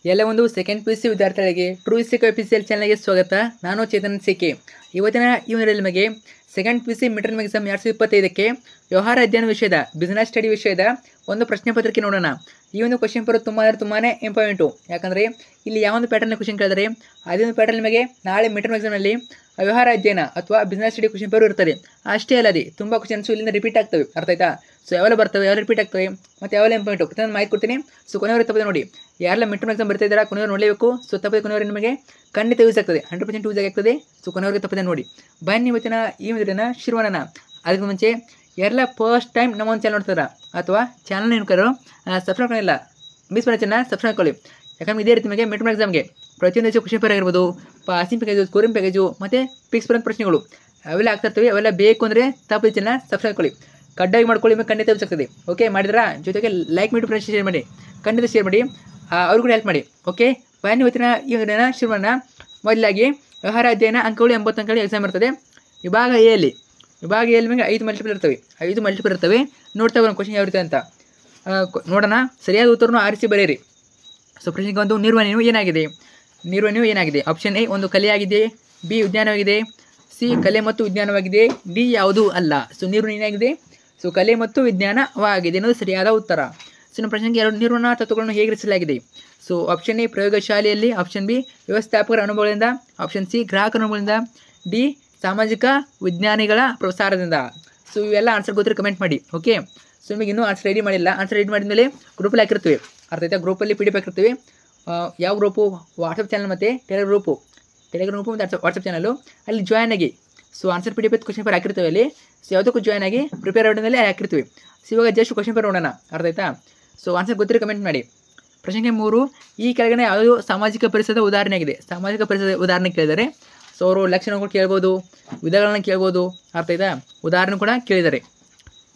ಎಲ್ಲ ಒಂದು second P U C ವಿದ್ಯಾರ್ಥಿಗಳಿಗೆ ಟ್ರೂ ಇಸ್ಟಿಕ್ ಅಫಿಸಿಯಲ್ ಚಾನಲ್ಗೆ ಸ್ವಾಗತ. ನಾನು ಚೇತನ್ ಸಿಕೆ. ಇವತ್ತಿನ ಈ ವಿಡಿಯೋದಲ್ಲಿ ನಿಮಗೆ second P U C mid term exam 2025ಕ್ಕೆ ವ್ಯವಹಾರ ಅಧ್ಯಯನ ವಿಷಯದ ಬಿಸ್ನೆಸ್ ಸ್ಟಡಿ ವಿಷಯದ ಒಂದು ಪ್ರಶ್ನೆ ಪತ್ರಿಕೆ ನೋಡೋಣ. ಈ ಒಂದು ಕ್ವಶನ್ ಪೇಪರ್ ತುಂಬಾ ಇಂಪಾರ್ಟೆಂಟು. ಯಾಕಂದರೆ ಇಲ್ಲಿ ಯಾವೊಂದು ಪ್ಯಾಟರ್ನ್ ಕ್ವಶನ್ ಕೇಳಿದರೆ ಅದೇ ಒಂದು ಪ್ಯಾಟರ್ನ್ ನಿಮಗೆ ನಾಳೆ ಮಿಡ್ ಟರ್ಮ್ ಎಕ್ಸಾಮ್ನಲ್ಲಿ ವ್ಯವಹಾರ ಅಧ್ಯಯನ ಅಥವಾ ಬಿಸ್ನೆಸ್ ಸ್ಟಡಿ ಕ್ವಶನ್ ಪೇಪರ್ ಇರ್ತದೆ. ಅಷ್ಟೇ ಅಲ್ಲದೆ ತುಂಬ ಕ್ವಶನ್ಸು ಇಲ್ಲಿಂದ ರಿಪೀಟ್ ಆಗ್ತವೆ. ಅರ್ಥ ಆಯ್ತಾ? ಸೊ ಯಾವೆಲ್ಲ ಬರ್ತವೆ, ಯಾವೆಲ್ಲ ರಿಪೀಟ್ ಆಗ್ತವೆ ಮತ್ತು ಯಾವೆಲ್ಲ ಇಂಪಾರ್ಟೆಂಟು ಪ್ರತಿಯೊಂದು ಮಾಹಿತಿ ಕೊಡ್ತೀನಿ. ಸೊ ಕೊನೆಯವರು ತಪ್ಪದೆ ನೋಡಿ. ಯಾರೆಲ್ಲ ಮಿಡ್ ಟರ್ಮ್ ಎಕ್ಸಾಮ್ ಬರ್ತಾ ಇದ್ದಾರೆ ಕೊನೆಯವರು ನೋಡಲೇಬೇಕು. ಸೊ ತಪ್ಪದೆ ಕೊನೆಯವರು ನಿಮಗೆ ಖಂಡಿತ ಯೂಸ್ ಆಗ್ತದೆ, 100% ಯೂಸ್ ಆಗ್ತದೆ. ಸೊ ಕೊನೆಯವರಿಗೆ ತಪ್ಪದೆ ನೋಡಿ. ಬನ್ನಿ ಇವತ್ತಿನ ಈ ವಿಡಿಯೋನ ಶುರು ಮಾಡೋಣ. ಅದಕ್ಕೆ ಮುಂಚೆ ಯಾರೆಲ್ಲ ಫಸ್ಟ್ ಟೈಮ್ ನಮ್ಮ ಒಂದು ಚಾನಲ್ ನೋಡ್ತಾರ ಅಥವಾ ಚಾನಲ್ ನೆನ್ಕರು ಸಬ್ಸ್ಕ್ರೈಬ್ ಮಾಡಿಲ್ಲ, ಮಿಸ್ ಮಾಡೋ ಚಾನಲ್ ಸಬ್ಸ್ಕ್ರೈಬ್ ಮಾಡ್ಕೊಳ್ಳಿ. ಯಾಕಂದ್ರೆ ಇದೇ ರೀತಿ ನಿಮಗೆ ಮಿಡ್ ಟರ್ಮ್ ಎಕ್ಸಾಮ್ಗೆ ಪ್ರತಿಯೊಂದು ಹೆಚ್ಚು ಕ್ವಶನ್ ಪೇಪರ್ ಆಗಿರ್ಬೋದು, ಪಾಸಿಂಗ್ ಪ್ಯಾಕೇಜು, ಸ್ಕೋರಿಂಗ್ ಪ್ಯಾಕೇಜು ಮತ್ತು ಫಿಕ್ಸ್ ಬರೋ ಪ್ರಶ್ನೆಗಳು ಅವೆಲ್ಲ ಆಗ್ತಾ ಇರ್ತವೆ. ಅವೆಲ್ಲ ಬೇಕು ಅಂದರೆ ತಪ್ಪು ಚಾನಲ್ ಸಬ್ಸ್ಕ್ರೈಬ್ ಮಾಡ್ಕೊಳ್ಳಿ, ಕಡ್ಡಾಗಿ ಮಾಡ್ಕೊಳ್ಳಿ. ನಿಮಗೆ ಖಂಡಿತ ಯೂಸ್ ಆಗ್ತದೆ. ಓಕೆ ಮಾಡಿದ್ರಾ? ಜೊತೆಗೆ ಲೈಕ್ ಮಾಡಿ, ಫ್ರೆಂಡ್ಸ್ ಶೇರ್ ಮಾಡಿ, ಖಂಡಿತ ಶೇರ್ ಮಾಡಿ, ಅವ್ರು ಕೂಡ ಹೆಲ್ಪ್ ಮಾಡಿ. ಓಕೆ ಬನ್ನಿ ಇವತ್ತಿನ ಈ ವಿಡಿಯೋನ ಶುರು ಮಾಡೋಣ. ಮೊದಲಾಗಿ ವ್ಯವಹಾರ ಅಧ್ಯಯನ ಅಂಕಗಳು 80 ಅಂಕಗಳು ಎಕ್ಸಾಮ್ ಇರ್ತದೆ. ವಿಭಾಗ ಎ ಯಲ್ಲಿ ನಿಮಗೆ 5 ಮಲ್ಟಿಪಲ್ ಇರ್ತವೆ. ನೋಡ್ತಾ ಬರೋಣ ಕ್ವಶನ್ ಯಾವ ರೀತಿ ಅಂತ ನೋಡೋಣ. ಸರಿಯಾದ ಉತ್ತರವನ್ನು ಆರಿಸಿ ಬರೆಯಿರಿ. ಸೊ ಪ್ರಶ್ನೆಗೆ ಒಂದು ನಿರ್ವಹಣೆಯು ಏನಾಗಿದೆ? ಆಪ್ಷನ್ ಎ ಒಂದು ಕಲೆಯಾಗಿದೆ, ಬಿ ವಿಜ್ಞಾನವಾಗಿದೆ, ಸಿ ಕಲೆ ಮತ್ತು ವಿಜ್ಞಾನವಾಗಿದೆ, ಡಿ ಯಾವುದೂ ಅಲ್ಲ. ಸೊ ನಿರ್ವಹಣೆ ಏನಾಗಿದೆ? ಸೊ ಕಲೆ ಮತ್ತು ವಿಜ್ಞಾನವಾಗಿದೆ ಅನ್ನೋದು ಸರಿಯಾದ ಉತ್ತರ. ಸೊ ನಮ್ಮ ಪ್ರಶ್ನೆಗೆ 2 ನಿರ್ವಹಣಾ ತತ್ವಗಳನ್ನು ಹೇಗೆ ರಚಿಸಲಾಗಿದೆ? ಸೊ ಆಪ್ಷನ್ ಎ ಪ್ರಯೋಗಶಾಲೆಯಲ್ಲಿ, ಆಪ್ಷನ್ ಬಿ ವ್ಯವಸ್ಥಾಪಕರ ಅನುಭವಗಳಿಂದ, ಆಪ್ಷನ್ ಸಿ ಗ್ರಾಹಕರ ಅನುಭವಗಳಿಂದ, ಡಿ ಸಾಮಾಜಿಕ ವಿಜ್ಞಾನಿಗಳ ಪ್ರಸಾರದಿಂದ. ಸೊ ಇವೆಲ್ಲ ಆನ್ಸರ್ ಗೊತ್ತಿರೋ ಕಮೆಂಟ್ ಮಾಡಿ. ಓಕೆ ಸೊ ನಿಮಗೆ ಇನ್ನೂ ಆನ್ಸರ್ ರೆಡಿ ಮಾಡಿಲ್ಲ. ಆನ್ಸರ್ ರೆಡಿ ಮಾಡಿದ ಮೇಲೆ ಗ್ರೂಪಲ್ಲಿ ಹಾಕಿರ್ತೀವಿ. ಅರ್ಥ ಆಯ್ತಾ? ಗ್ರೂಪಲ್ಲಿ PDF ಹಾಕಿರ್ತೀವಿ. ಯಾವ ಗ್ರೂಪು? ವಾಟ್ಸಪ್ ಚಾನಲ್ ಮತ್ತು ಟೆಲಿಗ್ರಾಮ್ ಗ್ರೂಪು ಮತ್ತು ವಾಟ್ಸಪ್ ಚಾನಲು. ಅಲ್ಲಿ ಜಾಯ್ನ್ ಆಗಿ so answer PDF question paper ಹಾಕಿರ್ತೀವಿ ಅಲ್ಲಿ. ಸೊ ಯಾವುದಕ್ಕೂ ಜಾಯ್ನ್ ಆಗಿ ಪ್ರಿಪೇರ್ ಆಗೋದ್ಮೇಲೆ ಹಾಕಿರ್ತೀವಿ. ಸೊ ಇವಾಗ ಜಸ್ಟ್ ಕ್ವಶನ್ ಪೇಪರ್ ನೋಡೋಣ. ಅರ್ಥ ಆಯ್ತಾ? ಸೊ ಆನ್ಸರ್ ಗೊತ್ತಿರೋ ಕಮೆಂಟ್ ಮಾಡಿ. ಪ್ರಶ್ನೆಗೆ 3 ಈ ಕೆಳಗಡೆ ಯಾವುದೋ ಸಾಮಾಜಿಕ ಪರಿಸರದ ಉದಾಹರಣೆಯಾಗಿದೆ? ಸಾಮಾಜಿಕ ಪರಿಸರದ ಉದಾಹರಣೆ ಕೇಳಿದರೆ ಸೊ ಅವರು ಲಕ್ಷಣಗಳು ಕೇಳ್ಬೋದು, ವಿಧಗಳನ್ನ ಕೇಳ್ಬೋದು. ಅರ್ಥ ಆಯ್ತಾ? ಉದಾಹರಣೆ ಕೂಡ ಕೇಳಿದ್ದಾರೆ.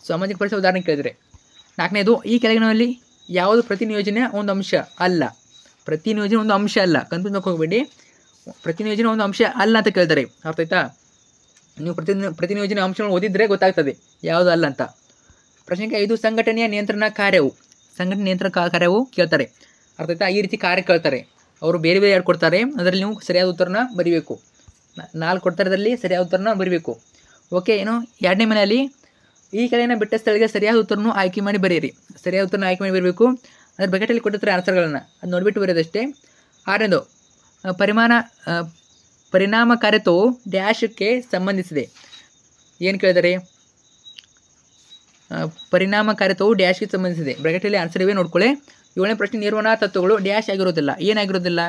ಸಾಮಾಜಿಕ ಪರಿಸರ ಉದಾಹರಣೆ ಕೇಳಿದರೆ. 4ನೇದು ಈ ಕೆಳಗಿನಲ್ಲಿ ಯಾವುದು ಪ್ರತಿನಿಯೋಜನೆ ಒಂದು ಅಂಶ ಅಲ್ಲ? ಪ್ರತಿನಿಯೋಜನೆ ಒಂದು ಅಂಶ ಅಲ್ಲ, ಕನ್ಫ್ಯೂಸ್ ಹೋಗಬೇಡಿ. ಪ್ರತಿನಿಯೋಜನೆ ಒಂದು ಅಂಶ ಅಲ್ಲ ಅಂತ ಕೇಳ್ತಾರೆ. ಅರ್ಥ ಆಯ್ತಾ? ನೀವು ಪ್ರತಿನಿಯೋಜನೆ ಅಂಶಗಳನ್ನು ಓದಿದ್ರೆ ಗೊತ್ತಾಗ್ತದೆ ಯಾವುದು ಅಲ್ಲ ಅಂತ. ಪ್ರಶ್ನೆಗೆ 5 ಸಂಘಟನೆಯ ನಿಯಂತ್ರಣ ಕಾರ್ಯವು ಕೇಳ್ತಾರೆ. ಅರ್ಥ ಆಯ್ತಾ? ಈ ರೀತಿ ಕಾರ್ಯ ಕೇಳ್ತಾರೆ. ಅವರು ಬೇರೆ ಬೇರೆ 2 ಕೊಡ್ತಾರೆ, ಅದರಲ್ಲಿ ನೀವು ಸರಿಯಾದ ಉತ್ತರನ ಬರೀಬೇಕು. 4 ಕೊಡ್ತಾರೆ, ಅದರಲ್ಲಿ ಸರಿಯಾದ ಉತ್ತರನ ಬರೀಬೇಕು. ಓಕೆ ಏನು 2ನೇ ಮನೆಯಲ್ಲಿ ಈ ಕೆಳಗಿನ ಬಿಟ್ಟ ಸ್ಥಳಕ್ಕೆ ಸರಿಯಾದ ಉತ್ತರವನ್ನು ಆಯ್ಕೆ ಮಾಡಿ ಬರೆಯಿರಿ. ಸರಿಯಾದ ಉತ್ತರನ ಆಯ್ಕೆ ಮಾಡಿ ಬರಬೇಕು. ಅದ್ರ ಬಕೆಟಲ್ಲಿ ಕೊಟ್ಟಿರ್ತಾರೆ ಆನ್ಸರ್ಗಳನ್ನು, ಅದು ನೋಡಿಬಿಟ್ಟು ಬರೆಯೋದಷ್ಟೇ. 6ನೇದು ಪರಿಣಾಮಕಾರಿತ್ವವು ಡ್ಯಾಶಕ್ಕೆ ಸಂಬಂಧಿಸಿದೆ. ಏನು ಕೇಳಿದರೆ? ಪರಿಣಾಮಕಾರಿತ್ವವು ಡ್ಯಾಶ್ಗೆ ಸಂಬಂಧಿಸಿದೆ. ಬ್ರಾಕೆಟಲ್ಲಿ ಆನ್ಸರ್ ಇವೆ ನೋಡ್ಕೊಳ್ಳಿ. 7ನೇ ಪ್ರಶ್ನೆ ನಿರ್ವಹಣಾ ತತ್ವಗಳು ಡ್ಯಾಶ್ ಆಗಿರೋದಿಲ್ಲ. ಏನಾಗಿರೋದಿಲ್ಲ?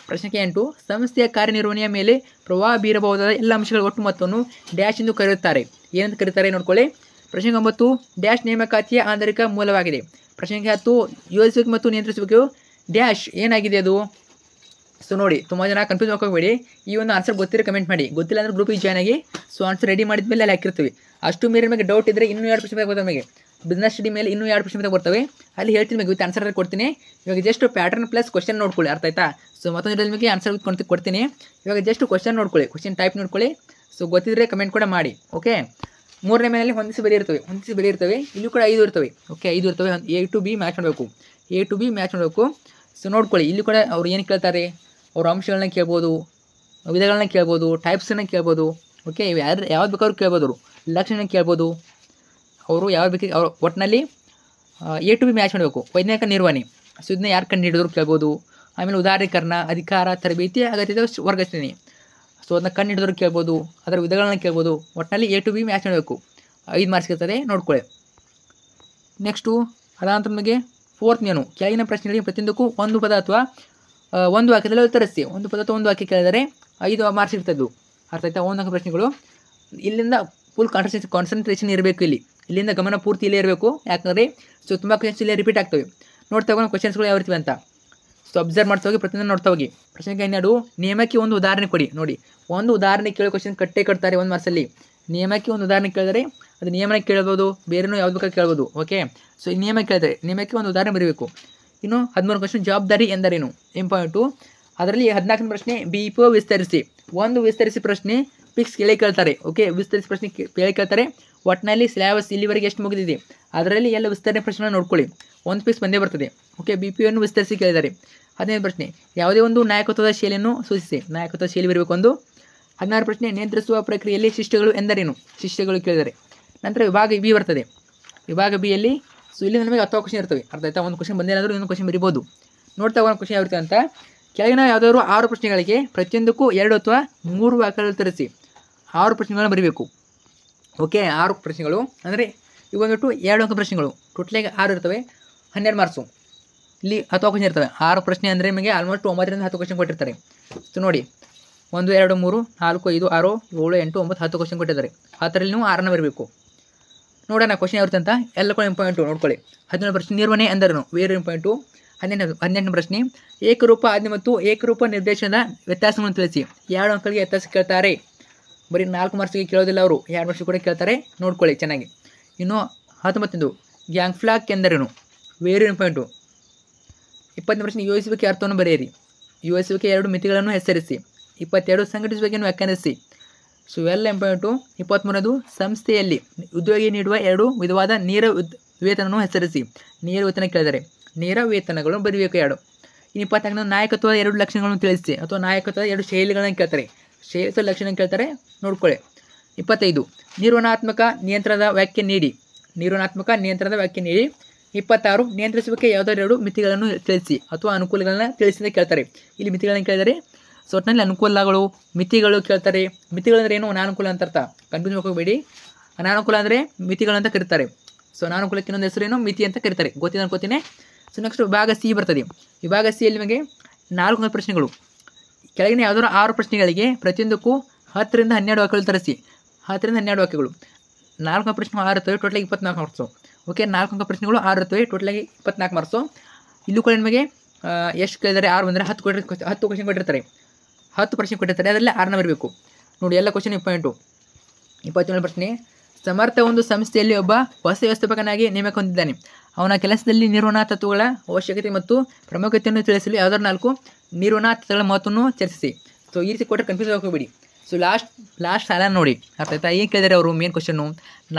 ಪ್ರಶ್ನೆಗೆ 8 ಸಂಸ್ಥೆಯ ಕಾರ್ಯನಿರ್ವಹಣೆಯ ಮೇಲೆ ಪ್ರಭಾವ ಬೀರಬಹುದಾದ ಎಲ್ಲ ಅಂಶಗಳ ಒಟ್ಟು ಮೊತ್ತವನ್ನು ಡ್ಯಾಶ್ ಎಂದು ಕರೆಯುತ್ತಾರೆ. ಏನಂತ ಕರೀತಾರೆ ನೋಡ್ಕೊಳ್ಳಿ. ಪ್ರಶ್ನೆಗೆ 9 ಡ್ಯಾಶ್ ನೇಮಕಾತಿಯ ಆಂತರಿಕ ಮೂಲವಾಗಿದೆ. ಪ್ರಶ್ನೆಗೆ 10 ಯೋಜಿಸುವಿಕೆ ಮತ್ತು ನಿಯಂತ್ರಿಸುವಿಕೆಯು ಡ್ಯಾಶ್ ಏನಾಗಿದೆ ಅದು? ಸೊ ನೋಡಿ, ತುಂಬ ಜನ ಕನ್ಫ್ಯೂಸ್ ಮಾಡ್ಕೋಬೇಡಿ. ಈ ಒಂದು ಆನ್ಸರ್ ಗೊತ್ತಿರೋ ಕಮೆಂಟ್ ಮಾಡಿ, ಗೊತ್ತಿಲ್ಲ ಅಂದರೆ ಗ್ರೂಪಿಗೆ ಜಾಯ್ನ್ ಆಗಿ. ಸೊ ಆನ್ಸರ್ ರೆಡಿ ಮಾಡಿದ ಮೇಲೆ ಅಲ್ಲಿ ಹಾಕಿರ್ತೀವಿ. ಅಷ್ಟು ಮೀರಿ ನಿಮಗೆ ಡೌಟ್ ಇದ್ದರೆ ಇನ್ನೂ 2 ಪ್ರಶ್ನೆ ಬರ್ತವೆ. ನಮಗೆ ಬಿಸ್ನೆಸ್ ಸ್ಟಡಿ ಮೇಲೆ ಇನ್ನೂ 2 ಪ್ರಶ್ನೆ ಬರ್ತವೆ. ಅಲ್ಲಿ ಹೇಳ್ತೀನಿ ನಿಮಗೆ ವಿತ್ ಆನ್ಸರ್ ಕೊಡ್ತೀನಿ. ಇವಾಗ ಜಸ್ಟ್ ಪ್ಯಾಟರ್ನ್ ಪ್ಲಸ್ ಕ್ವಶನ್ ನೋಡ್ಕೊಳ್ಳಿ. ಅರ್ಥ ಆಯ್ತಾ? ಸೊ ಮತ್ತೊಂದು ನಿಮಗೆ ಆನ್ಸರ್ ಕೊಡ್ತೀನಿ. ಇವಾಗ ಜಸ್ಟ್ ಕ್ವಶನ್ ನೋಡ್ಕೊಳ್ಳಿ, ಕ್ವಶನ್ ಟೈಪ್ ನೋಡ್ಕೊಳ್ಳಿ. ಸೊ ಗೊತ್ತಿದ್ರೆ ಕಮೆಂಟ್ ಕೂಡ ಮಾಡಿ. ಓಕೆ 3ನೇ ಮನೆಯಲ್ಲಿ ಹೊಂದಿಸಿ ಬರೀ ಇರ್ತವೆ. ಇಲ್ಲೂ ಕೂಡ 5 ಇರ್ತವೆ. ಓಕೆ 5 ಇರ್ತವೆ. A to B ಮ್ಯಾಚ್ ಮಾಡಬೇಕು. ಸೊ ನೋಡ್ಕೊಳ್ಳಿ, ಇಲ್ಲಿ ಕೂಡ ಅವ್ರು ಏನು ಕೇಳ್ತಾರೆ? ಅವ್ರ ಅಂಶಗಳನ್ನ ಕೇಳ್ಬೋದು, ವಿಧಗಳನ್ನ ಕೇಳ್ಬೋದು, ಟೈಪ್ಸನ್ನು ಕೇಳ್ಬೋದು. ಓಕೆ ಯಾವ್ದು ಬೇಕಾದ್ರೂ ಕೇಳ್ಬೋದು. ಅವರು ಲಕ್ಷಣ ಕೇಳ್ಬೋದು. ಅವರು ಯಾವ್ದು ಬೇಕು ಅವ್ರು ಒಟ್ಟಿನಲ್ಲಿ A to B ಮ್ಯಾಚ್ ಮಾಡಬೇಕು. ವೈಜ್ಞಾನಿಕ ನಿರ್ವಹಣೆ, ಸೊ ಇದನ್ನ ಯಾರು ಕಂಡು ಹಿಡಿದ್ರು ಕೇಳ್ಬೋದು. ಆಮೇಲೆ ಉದಾರೀಕರಣ, ಅಧಿಕಾರ, ತರಬೇತಿ, ಅಗತ್ಯದ ವರ್ಗಶ್ರೇಣಿ, ಸೊ ಅದನ್ನ ಕಂಡು ಹಿಡಿದ್ರು ಕೇಳ್ಬೋದು. ಅದರ ವಿಧಗಳನ್ನ ಕೇಳ್ಬೋದು. ಒಟ್ಟಿನಲ್ಲಿ A to B ಮ್ಯಾಚ್ ಮಾಡಬೇಕು. 5 ಮಾರ್ಕ್ಸ್ ಇರ್ತದೆ, ನೋಡ್ಕೊಳ್ಳಿ. ನೆಕ್ಸ್ಟು ಅದಾನಂತರ ನಮಗೆ 4ನೇನು ಕೆಳಗಿನ ಪ್ರಶ್ನೆಗಳಿಗೆ ಪ್ರತಿಯೊಂದಕ್ಕೂ ಒಂದು ಪದ ಅಥವಾ ಒಂದು ವಾಕ್ಯದಲ್ಲಿ ಉತ್ತರಿಸಿ. ಒಂದು ಪದ ಅಥವಾ ಒಂದು ವಾಕ್ಯ ಕೇಳಿದರೆ 5 ಮಾರ್ಕ್ಸ್ ಇರ್ತದ್ದು. ಅರ್ಥ ಆಯ್ತಾ? 1 ಅಂಕ ಪ್ರಶ್ನೆಗಳು. ಇಲ್ಲಿಂದ ಫುಲ್ ಕಾನ್ಸಂಟ್ರೇಷನ್ ಇರಬೇಕು. ಇಲ್ಲಿಂದ ಗಮನ ಪೂರ್ತಿ ಇಲ್ಲೇ ಇರಬೇಕು. ಯಾಕಂದರೆ ಸೊ ತುಂಬ ಕ್ವಶನ್ಸ್ ಇಲ್ಲೇ ರಿಪೀಟ್ ಆಗ್ತವೆ. ನೋಡ್ತಾ ಹೋಗೋಣ ಕ್ವಶನ್ಸ್ಗಳು ಯಾವ ರೀತಿ ಅಂತ. ಸೊ ಅಬ್ಸರ್ವ್ ಮಾಡ್ತಾ ಹೋಗಿ, ಪ್ರತಿಯೊಂದು ನೋಡ್ತಾ ಹೋಗಿ. ಪ್ರಶ್ನೆಗೆ 12 ನಿಯಮಕ್ಕೆ ಒಂದು ಉದಾಹರಣೆ ಕೊಡಿ. ನೋಡಿ, ಒಂದು ಉದಾಹರಣೆ ಕೇಳೋ ಕ್ವಶನ್ ಕಟ್ತಾರೆ 1 ಮಾರ್ಕ್ಸಲ್ಲಿ. ನಿಯಮಕ್ಕೆ ಒಂದು ಉದಾಹರಣೆ ಕೇಳಿದರೆ ಅದು ನಿಯಮನ ಕೇಳ್ಬೋದು, ಬೇರೆನೂ ಯಾವ್ದು ಬೇಕಾದ್ರೂ ಕೇಳ್ಬೋದು. ಓಕೆ ಸೊ ಈ ನಿಯಮ ಕೇಳಿದ್ರೆ ನಿಯಮಕ್ಕೆ ಒಂದು ಉದಾಹರಣೆ ಬರೀಬೇಕು. ಇನ್ನು 13 ಕ್ವಶನ್ ಜವಾಬ್ದಾರಿ ಎಂದರೇನು? ಇಂಪಾರ್ಟೆಂಟು. ಅದರಲ್ಲಿ 14ನೇ ಪ್ರಶ್ನೆ BPO ವಿಸ್ತರಿಸಿ. ಒಂದು ವಿಸ್ತರಿಸಿ ಪ್ರಶ್ನೆ ಫಿಕ್ಸ್ ಕೇಳ್ತಾರೆ. ಓಕೆ ವಿಸ್ತರಿಸಿ ಪ್ರಶ್ನೆ ಕೇಳ್ತಾರೆ. ಒಟ್ಟಿನಲ್ಲಿ ಸಿಲೆಬಸ್ ಇಲ್ಲಿವರೆಗೆ ಎಷ್ಟು ಮುಗಿದಿದೆ ಅದರಲ್ಲಿ ಎಲ್ಲ ವಿಸ್ತರಣೆ ಪ್ರಶ್ನೆ ನೋಡ್ಕೊಳ್ಳಿ. ಒಂದು ಪೀಸ್ ಬಂದೇ ಬರ್ತದೆ. ಓಕೆ BPO ವಿಸ್ತರಿಸಿ ಕೇಳಿದ್ದಾರೆ. 15 ಪ್ರಶ್ನೆ ಯಾವುದೇ ಒಂದು ನಾಯಕತ್ವದ ಶೈಲಿಯನ್ನು ಸೂಚಿಸಿ. ನಾಯಕತ್ವದ ಶೈಲಿ ಬರಬೇಕು ಒಂದು. 16 ಪ್ರಶ್ನೆ ನಿಯಂತ್ರಿಸುವ ಪ್ರಕ್ರಿಯೆಯಲ್ಲಿ ಶಿಷ್ಟಗಳು ಎಂದರೇನು. ಶಿಷ್ಟಗಳು ಕೇಳಿದರೆ. ನಂತರ ವಿಭಾಗ ಬಿ ಬರ್ತದೆ. ವಿಭಾಗ ಬಿಯಲ್ಲಿ ಇಲ್ಲಿ ನಮಗೆ 10 ಕ್ವಶನ್ ಇರ್ತವೆ. ಅರ್ಥ ಆಯ್ತಾ. ಒಂದು ಕ್ವಶನ್ ಬಂದೇನಾದರೂ ಇನ್ನೊಂದು ಕ್ವಶನ್ ಬರಿಬೋದು. ನೋಡ್ತಾ ಒಂದು ಕ್ವಶನ್ ಯಾವ ಇರುತ್ತೆ ಅಂತ. ಕೆಳಗಿನ ಯಾವುದಾದ್ರು 6 ಪ್ರಶ್ನೆಗಳಿಗೆ ಪ್ರತಿಯೊಂದಕ್ಕೂ 2 ಅಥವಾ 3 ವಾಕ್ಯಗಳು ತರಿಸಿ. 6 ಪ್ರಶ್ನೆಗಳನ್ನು ಬರೀಬೇಕು. ಓಕೆ, 6 ಪ್ರಶ್ನೆಗಳು ಅಂದರೆ ಇವು ಬಂದ್ಬಿಟ್ಟು 2 ಅಂಕ ಪ್ರಶ್ನೆಗಳು. ಟೋಟಲಾಗಿ 6 ಇರ್ತವೆ, 12 ಮಾರ್ಕ್ಸು. ಇಲ್ಲಿ 10 ಕ್ವಶನ್ ಇರ್ತವೆ. 6 ಪ್ರಶ್ನೆ ಅಂದರೆ ನಿಮಗೆ ಆಲ್ಮೋಸ್ಟ್ 9ರಿಂದ 10 ಕ್ವಶನ್ ಕೊಟ್ಟಿರ್ತಾರೆ. ಸೊ ನೋಡಿ 1 2 3 4 5 6 7 8 9 10 ಕ್ವಶನ್ ಕೊಟ್ಟಿದ್ದಾರೆ. ಅದರಲ್ಲಿ ನೀವು 6ನ ಬರಬೇಕು. ನೋಡೋಣ ಕ್ವಶನ್ ಯಾವ್ದು ಅಂತ. ಎಲ್ಲ ಕೂಡ ಇಂಪಾರ್ಟೆಂಟು ನೋಡ್ಕೊಳ್ಳಿ. 17 ಪ್ರಶ್ನೆ ನಿರ್ವಹಣೆ ಎಂದರೇನು. Very important. 18ನೇ ಪ್ರಶ್ನೆ ಏಕರೂಪ ಆಜ್ಞೆ ಮತ್ತು ಏಕರೂಪ ನಿರ್ದೇಶನದ ವ್ಯತ್ಯಾಸವನ್ನು ತಿಳಿಸಿ. 2 ಅಂಕಗಳಿಗೆ ವ್ಯತ್ಯಾಸ ಕೇಳ್ತಾರೆ. ಬರೀ 4 ಮಾರ್ಕ್ಸಿಗೆ ಕೇಳೋದಿಲ್ಲ ಅವರು, 2 ಮಾರ್ಕ್ಸಿಗೆ ಕೂಡ ಕೇಳ್ತಾರೆ. ನೋಡ್ಕೊಳ್ಳಿ ಚೆನ್ನಾಗಿ. ಇನ್ನು 19 ಗ್ಯಾಂಗ್ ಫ್ಲಾಗ್ ಎಂದರೇನು. Very important. 20ನೇ ಪ್ರಶ್ನೆ ಯೋಜಿಸುವಿಕೆ ಅರ್ಥವನ್ನು ಬರೆಯಿರಿ. ಯೋಜಿಸುವಿಕೆ 2 ಮಿತಿಗಳನ್ನು ಹೆಸರಿಸಿ. 22 ಸಂಘಟಿಸುವಿಕೆಯನ್ನು ವ್ಯಾಖ್ಯಾನಿಸಿ. ಸೊ ಇವೆಲ್ಲ ಇಂಪಾರ್ಟೆಂಟು. 23ನೇದು ಸಂಸ್ಥೆಯಲ್ಲಿ ಉದ್ಯೋಗಿ ನೀಡುವ 2 ವಿಧವಾದ ನೇರ ವೇತನವನ್ನು ಹೆಸರಿಸಿ. ನೇರ ವೇತನ ಕೇಳಿದರೆ ನೇರ ವೇತನಗಳನ್ನು ಬರೀಬೇಕು 2. ಇನ್ನು 24ನೇದು ನಾಯಕತ್ವದ 2 ಲಕ್ಷಣಗಳನ್ನು ತಿಳಿಸಿ ಅಥವಾ ನಾಯಕತ್ವದ 2 ಶೈಲಿಗಳನ್ನು ಕೇಳ್ತಾರೆ. ಶೈಲಿತ ಲಕ್ಷಣ ಕೇಳ್ತಾರೆ, ನೋಡ್ಕೊಳ್ಳಿ. 25 ನಿರ್ವಹಣಾತ್ಮಕ ನಿಯಂತ್ರಣದ ವ್ಯಾಖ್ಯೆ ನೀಡಿ. ನಿರ್ವಹಣಾತ್ಮಕ ನಿಯಂತ್ರಣದ ವ್ಯಾಖ್ಯೆ ನೀಡಿ. 26 ನಿಯಂತ್ರಿಸುವಿಕೆ ಯಾವುದಾದ್ರು 2 ಮಿತಿಗಳನ್ನು ತಿಳಿಸಿ ಅಥವಾ ಅನುಕೂಲಗಳನ್ನ ತಿಳಿಸಿದ ಕೇಳ್ತಾರೆ. ಇಲ್ಲಿ ಮಿತಿಗಳನ್ನು ಕೇಳಿದರೆ ಸೊ ಒಟ್ಟಿನಲ್ಲಿ ಅನುಕೂಲಗಳು ಮಿತಿಗಳು ಕೇಳ್ತಾರೆ. ಮಿತಿಗಳಂದ್ರೆ ಏನು, ಅನಾನುಕೂಲ ಅಂತ ಅರ್ಥ. ಕನ್ಫ್ಯೂಸ್ ಹೋಗಬೇಡಿ. ಅನಾನುಕೂಲ ಅಂದರೆ ಮಿತಿಗಳಂತ ಕರೀತಾರೆ. ಸೊ ಅನಾನುಕೂಲಕ್ಕೆ ಇನ್ನೊಂದು ಹೆಸರೇನು ಮಿತಿ ಅಂತ ಕರೀತಾರೆ. ಗೊತ್ತಿದೆ ಅನ್ಕೋತೀನಿ. ಸೊ ನೆಕ್ಸ್ಟ್ ವಿಭಾಗ ಸಿ ಬರ್ತದೆ. ವಿಭಾಗ ಸಿಯಲ್ಲಿ ನಿಮಗೆ 4 ಪ್ರಶ್ನೆಗಳು. ಕೆಳಗಿನ ಯಾವುದಾದ್ರು 6 ಪ್ರಶ್ನೆಗಳಿಗೆ ಪ್ರತಿಯೊಂದಕ್ಕೂ 10ರಿಂದ 12 ವಾಕ್ಯಗಳು ತರಿಸಿ. 10ರಿಂದ 12 ವಾಕ್ಯಗಳು. 4 ಪ್ರಶ್ನೆ 6 ಇರ್ತವೆ, ಟೋಟಲಾಗಿ 24 ಮಾರ್ಕ್ಸು. ಓಕೆ, 4 ಪ್ರಶ್ನೆಗಳು 6 ಇರ್ತವೆ, ಟೋಟಲಾಗಿ 24 ಮಾರ್ಕ್ಸು. ಇಲ್ಲೂ ಕೂಡ ನಿಮಗೆ ಎಷ್ಟು ಕೇಳಿದರೆ 6 ಬಂದರೆ 10 ಕ್ವಶನ್ ಕೊಟ್ಟಿರ್ತಾರೆ. 10 ಪ್ರಶ್ನೆ ಕೊಟ್ಟಿರ್ತಾರೆ, ಅದರಲ್ಲಿ 6ನ ಬರಬೇಕು. ನೋಡಿ ಎಲ್ಲ ಕ್ವಶನ್ ಇಂಪಾರ್ಟೆಂಟು. 27ನೇ ಪ್ರಶ್ನೆ ಸಮರ್ಥ ಒಂದು ಸಂಸ್ಥೆಯಲ್ಲಿ ಒಬ್ಬ ಹೊಸ ವ್ಯವಸ್ಥಾಪಕನಾಗಿ ನೇಮಕ ಹೊಂದಿದ್ದಾನೆ. ಅವನ ಕೆಲಸದಲ್ಲಿ ನಿರ್ವಹಣಾ ತತ್ವಗಳ ಅವಶ್ಯಕತೆ ಮತ್ತು ಪ್ರಾಮುಖ್ಯತೆಯನ್ನು ತಿಳಿಸಲು ಯಾವುದಾದ್ರು 4 ನಿರ್ವಹಣಾ ತತ್ವಗಳ ಮಹತ್ವವನ್ನು ಚರ್ಚಿಸಿ. ಸೊ ಈ ರೀತಿ ಕೊಟ್ಟರೆ ಕನ್ಫ್ಯೂಸ್ ಹೋಗಬೇಡಿ. ಸೊ ಲಾಸ್ಟ್ ಸಾಲ ನೋಡಿ, ಅರ್ಥ ಆಯ್ತಾ. ಏನು ಕೇಳಿದರೆ ಅವರು ಮೇನ್ ಕ್ವಶನ್ನು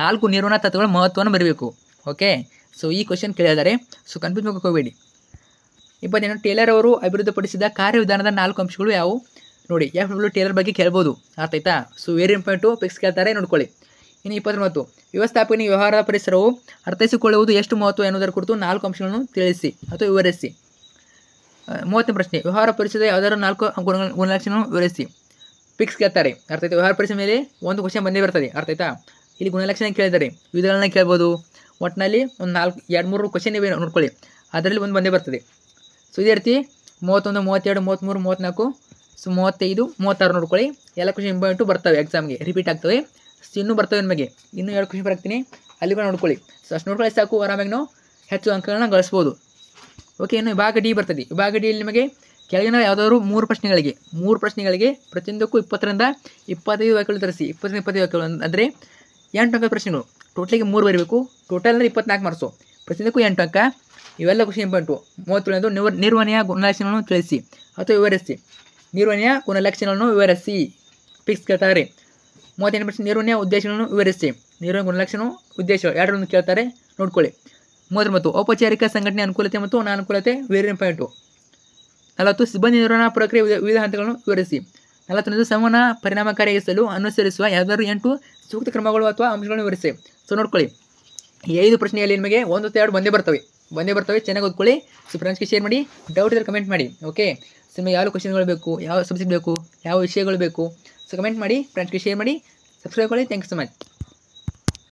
4 ನಿರ್ವಹಣಾ ತತ್ವಗಳ ಮಹತ್ವವನ್ನು ಬರಬೇಕು. ಓಕೆ, ಸೊ ಈ ಕ್ವಶನ್ ಕೇಳಿದ್ದಾರೆ. ಸೊ ಕನ್ಫ್ಯೂಸ್ ಹೋಗಬೇಡಿ. 28 ಟೇಲರ್ ಅವರು ಅಭಿವೃದ್ಧಿಪಡಿಸಿದ ಕಾರ್ಯವಿಧಾನದ 4 ಅಂಶಗಳು ಯಾವುವು. ನೋಡಿ FW ಟೇಲರ್ ಬಗ್ಗೆ ಕೇಳ್ಬೋದು. ಅರ್ಥ ಆಯ್ತಾ. ಸೊ ವೆರಿ ಇಂಪಾರ್ಟೆಂಟು, ಫಿಕ್ಸ್ ಕೇಳ್ತಾರೆ, ನೋಡ್ಕೊಳ್ಳಿ. ಇನ್ನು 29 ವ್ಯವಸ್ಥಾಪನೆ ವ್ಯವಹಾರ ಪರಿಸರವು ಅರ್ಥೈಸಿಕೊಳ್ಳುವುದು ಎಷ್ಟು ಮಹತ್ವ ಎನ್ನುವುದರ ಕುರಿತು 4 ಅಂಶಗಳನ್ನು ತಿಳಿಸಿ ಅಥವಾ ವಿವರಿಸಿ. 30ನೇ ಪ್ರಶ್ನೆ ವ್ಯವಹಾರ ಪರಿಸರದ ಯಾವುದಾದ್ರು 4 ಗುಣಲಕ್ಷಣಗಳನ್ನು ವಿವರಿಸಿ. ಫಿಕ್ಸ್ ಕೇಳ್ತಾರೆ. ಅರ್ಥ ಆಯ್ತಾ. ವ್ಯವಹಾರ ಪರಿಸರ ಮೇಲೆ ಒಂದು ಕ್ವಶನ್ ಬಂದೇ ಬರ್ತದೆ. ಅರ್ಥ ಆಯ್ತಾ. ಇಲ್ಲಿ ಗುಣಲಕ್ಷಣ ಕೇಳಿದ್ದಾರೆ, ವಿಧಗಳನ್ನ ಕೇಳ್ಬೋದು. ಒಟ್ಟಿನಲ್ಲಿ ಒಂದು 2-3 ಕ್ವಶನ್ ಇವೆ, ನೋಡ್ಕೊಳ್ಳಿ. ಅದರಲ್ಲಿ ಒಂದು ಬಂದೇ ಬರ್ತದೆ. ಸೊ ಇದೇ ರೀತಿ 31, 32, 33, 34, ಸೊ 35, 36 ನೋಡ್ಕೊಳ್ಳಿ. ಎಲ್ಲ ಕ್ವಶನ್ ಇಂಪಾರ್ಟೆಂಟು ಬರ್ತವೆ, ಎಕ್ಸಾಮ್ಗೆ ರಿಪೀಟ್ ಆಗ್ತವೆ. ಇನ್ನೂ ಬರ್ತವೆ ನಿಮಗೆ. ಇನ್ನೂ 2 ಕ್ವಶನ್ ಬರ್ತೀನಿ, ಅಲ್ಲಿ ಕೂಡ ನೋಡ್ಕೊಳ್ಳಿ. ಸೊ ಅಷ್ಟು ನೋಡ್ಕೊಳ್ಳಿ ಸಾಕು, ಆರಾಮಾಗಿ ನಾವು ಹೆಚ್ಚು ಅಂಕಗಳನ್ನ ಗಳಿಸ್ಬೋದು. ಓಕೆ, ಇನ್ನು ವಿಭಾಗ ಡಿ ಬರ್ತದೆ. ವಿಭಾಗ ಡಿಯಲ್ಲಿ ನಿಮಗೆ ಕೆಳಗಿನ ಯಾವುದಾದ್ರು 3 ಪ್ರಶ್ನೆಗಳಿಗೆ ಪ್ರತಿಯೊಂದಕ್ಕೂ 20ರಿಂದ 25 ವಾಕ್ಯಗಳು ತರಿಸಿ. 20ರಿಂದ 25 ವಾಕ್ಯಗಳು ಅಂದರೆ 8 ಅಂಕ ಪ್ರಶ್ನೆಗಳು. ಟೋಟಲಿಗೆ 3 ಬರಬೇಕು. ಟೋಟಲ್ ಅಂದರೆ 24 ಮಾರ್ಕ್ಸು. ಪ್ರತಿಯೊಂದಕ್ಕೂ 8 ಅಂಕ. ಇವೆಲ್ಲ ಕ್ವಶನ್ ಇಂಪಾರ್ಟೆಂಟು. 31 ನಿರ್ವಹಣೆಯ ಗುಣಲಕ್ಷಣಗಳನ್ನು ತಿಳಿಸಿ ಅಥವಾ ವಿವರಿಸಿ. ನಿರ್ವಹಣೆಯ ಗುಣಲಕ್ಷಣಗಳನ್ನು ವಿವರಿಸಿ. ಫಿಕ್ಸ್ ಕೇಳ್ತಾರೆ. 38 ಪ್ರಶ್ನೆ ನಿರ್ವಹಣೆಯ ಉದ್ದೇಶಗಳನ್ನು ವಿವರಿಸಿ. ನಿರ್ವಹಣೆ ಗುಣಲಕ್ಷಣ ಉದ್ದೇಶ 2 ಕೇಳ್ತಾರೆ, ನೋಡ್ಕೊಳ್ಳಿ. 39 ಔಪಚಾರಿಕ ಸಂಘಟನೆ ಅನುಕೂಲತೆ ಮತ್ತು ಅನಾನುಕೂಲತೆ ವೆರಿ ಇಂಪಾರ್ಟೆಂಟು. 40 ಸಿಬ್ಬಂದಿ ನಿರ್ವಹಣಾ ಪ್ರಕ್ರಿಯೆ ವಿವಿಧ ಹಂತಗಳನ್ನು ವಿವರಿಸಿ. 41 ಸಂವಹನ ಪರಿಣಾಮಕಾರಿಯಾಗಿಸಲು ಅನುಸರಿಸುವ ಯಾವುದಾದ್ರು 8 ಸೂಕ್ತ ಕ್ರಮಗಳು ಅಥವಾ ಅಂಶಗಳನ್ನು ವಿವರಿಸಿ. ಸೊ ನೋಡ್ಕೊಳ್ಳಿ, ಈ 5 ಪ್ರಶ್ನೆಯಲ್ಲಿ ನಿಮಗೆ 1 ಅಥವಾ 2 ಬಂದೇ ಬರ್ತವೆ. ಚೆನ್ನಾಗಿ ಓದ್ಕೊಳ್ಳಿ. ಸೊ ಫ್ರೆಂಡ್ಸ್ಗೆ ಶೇರ್ ಮಾಡಿ, ಡೌಟ್ ಇದ್ದರೆ ಕಮೆಂಟ್ ಮಾಡಿ. ಓಕೆ, ಸೊ ನಿಮಗೆ ಯಾವ ಕ್ವಶನ್ಗಳು ಬೇಕು, ಯಾವ ಸಬ್ಜೆಕ್ಟ್ ಬೇಕು, ಯಾವ ವಿಷಯಗಳು ಬೇಕು, ಸೊ ಕಮೆಂಟ್ ಮಾಡಿ, ಫ್ರೆಂಡ್ಸ್ಗೆ ಶೇರ್ ಮಾಡಿ, ಸಬ್ಸ್ಕ್ರೈಬ್ ಮಾಡಿ. Thank you so much.